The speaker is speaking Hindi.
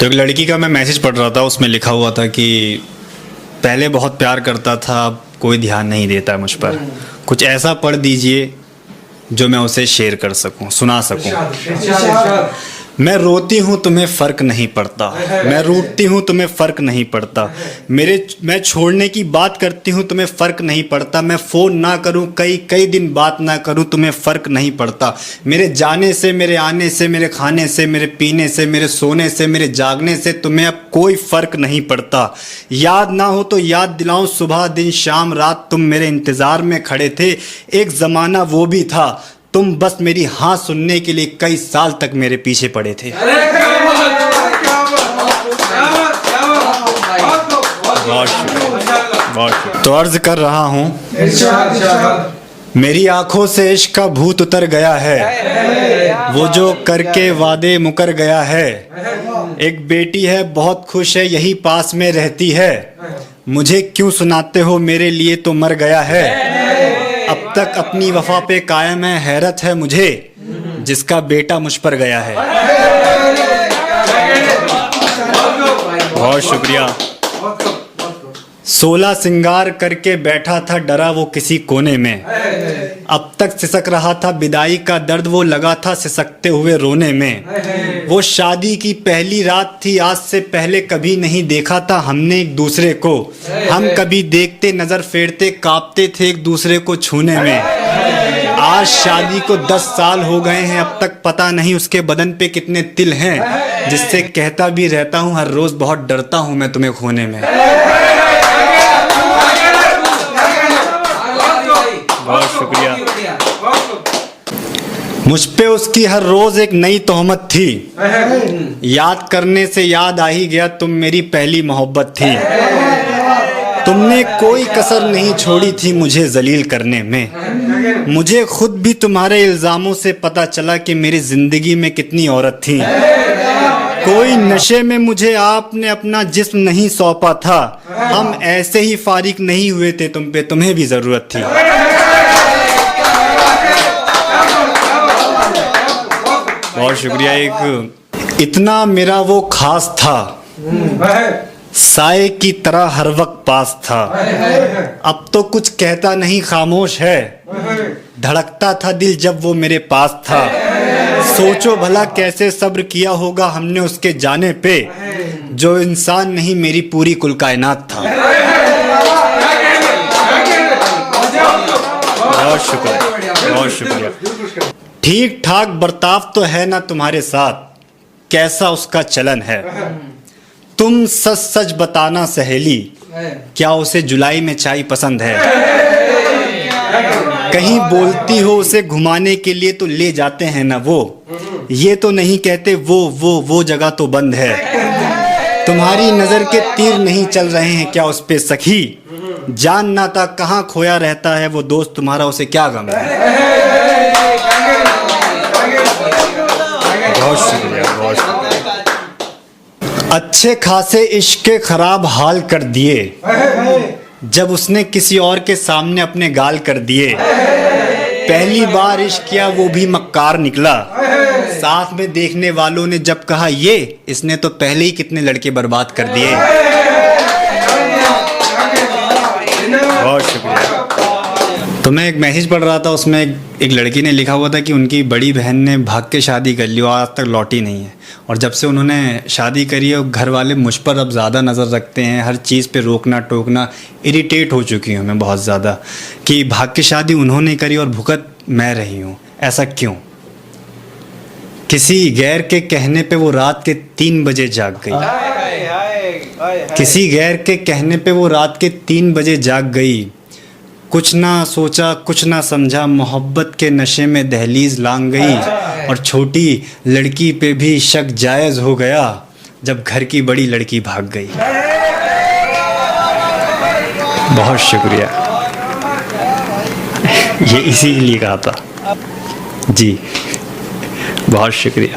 तो एक लड़की का मैं मैसेज पढ़ रहा था, उसमें लिखा हुआ था कि पहले बहुत प्यार करता था, अब कोई ध्यान नहीं देता मुझ पर। कुछ ऐसा पढ़ दीजिए जो मैं उसे शेयर कर सकूं, सुना सकूं। मैं रोती हूँ तुम्हें फ़र्क नहीं पड़ता, मैं रूठती हूँ तुम्हें फ़र्क नहीं पड़ता, मैं छोड़ने की बात करती हूँ तुम्हें फ़र्क नहीं पड़ता, मैं फ़ोन ना करूँ कई कई दिन बात ना करूँ तुम्हें फ़र्क नहीं पड़ता, मेरे जाने से, मेरे आने से, मेरे खाने से, मेरे पीने से, मेरे सोने से, मेरे जागने से तुम्हें अब कोई फ़र्क नहीं पड़ता। याद ना हो तो याद दिलाऊं, सुबह दिन शाम रात तुम मेरे इंतज़ार में खड़े थे, एक ज़माना वो भी था, तुम बस मेरी हाँ सुनने के लिए कई साल तक मेरे पीछे पड़े थे। बहुत शुक्रिया। तो अर्ज कर रहा हूँ, मेरी आंखों से इश्क का भूत उतर गया है, वो जो करके वादे मुकर गया है। एक बेटी है बहुत खुश है, यही पास में रहती है, मुझे क्यों सुनाते हो मेरे लिए तो मर गया है। अब तक अपनी वफा पे कायम है, हैरत है मुझे जिसका बेटा मुझ पर गया है। बहुत शुक्रिया। 16 सिंगार करके बैठा था डरा वो किसी कोने में, अब तक सिसक रहा था विदाई का दर्द, वो लगा था सिसकते हुए रोने में। वो शादी की पहली रात थी, आज से पहले कभी नहीं देखा था हमने एक दूसरे को, हम कभी देखते नजर फेरते कांपते थे एक दूसरे को छूने में। आज शादी को 10 साल हो गए हैं, अब तक पता नहीं उसके बदन पे कितने तिल हैं, जिससे कहता भी रहता हूँ हर रोज बहुत डरता हूँ मैं तुम्हें खोने में। बहुत शुक्रिया। मुझ पे उसकी हर रोज एक नई तोहमत थी, याद करने से याद आ ही गया तुम मेरी पहली मोहब्बत थी। तुमने कोई कसर नहीं छोड़ी थी मुझे जलील करने में, मुझे खुद भी तुम्हारे इल्जामों से पता चला कि मेरी जिंदगी में कितनी औरत थी। कोई नशे में मुझे आपने अपना जिस्म नहीं सौंपा था, हम ऐसे ही फारिग नहीं हुए थे तुम पे, तुम्हें भी जरूरत थी। बहुत शुक्रिया। एक इतना मेरा वो खास था, साए की तरह हर वक्त पास था, अब तो कुछ कहता नहीं खामोश है, धड़कता था दिल जब वो मेरे पास था। सोचो भला कैसे सब्र किया होगा हमने उसके जाने पे, जो इंसान नहीं मेरी पूरी कुल कायनात था। बहुत शुक्रिया, बहुत शुक्रिया। ठीक ठाक बर्ताव तो है ना तुम्हारे साथ, कैसा उसका चलन है, तुम सच सच बताना सहेली, क्या उसे जुलाई में चाय पसंद है। कहीं बोलती हो उसे घुमाने के लिए तो ले जाते हैं ना वो, ये तो नहीं कहते वो जगह तो बंद है। तुम्हारी नजर के तीर नहीं चल रहे हैं क्या उस पे सखी, जान ना था कहाँ खोया रहता है वो दोस्त तुम्हारा, उसे क्या गम है। बहुत शुक्रिया, बहुत शुक्रिया। अच्छे खासे इश्क के खराब हाल कर दिए, जब उसने किसी और के सामने अपने गाल कर दिए। पहली बार इश्क किया वो भी मक्कार निकला, साथ में देखने वालों ने जब कहा ये इसने तो पहले ही कितने लड़के बर्बाद कर दिए। बहुत शुक्रिया। तो मैं एक मैसेज पढ़ रहा था, उसमें एक लड़की ने लिखा हुआ था कि उनकी बड़ी बहन ने भाग के शादी कर ली और आज तक लौटी नहीं है, और जब से उन्होंने शादी करी है घर वाले मुझ पर अब ज़्यादा नज़र रखते हैं, हर चीज़ पे रोकना टोकना, इरिटेट हो चुकी हूँ मैं बहुत ज़्यादा कि भाग के शादी उन्होंने करी और भुगत मैं रही हूँ, ऐसा क्यों। किसी गैर के कहने पे वो रात के 3 बजे जाग गई, किसी गैर के कहने पे वो रात के 3 बजे जाग गई, कुछ ना सोचा कुछ ना समझा, मोहब्बत के नशे में दहलीज लांग गई, और छोटी लड़की पे भी शक जायज़ हो गया जब घर की बड़ी लड़की भाग गई। बहुत शुक्रिया, ये इसीलिए कहा था जी, बहुत शुक्रिया।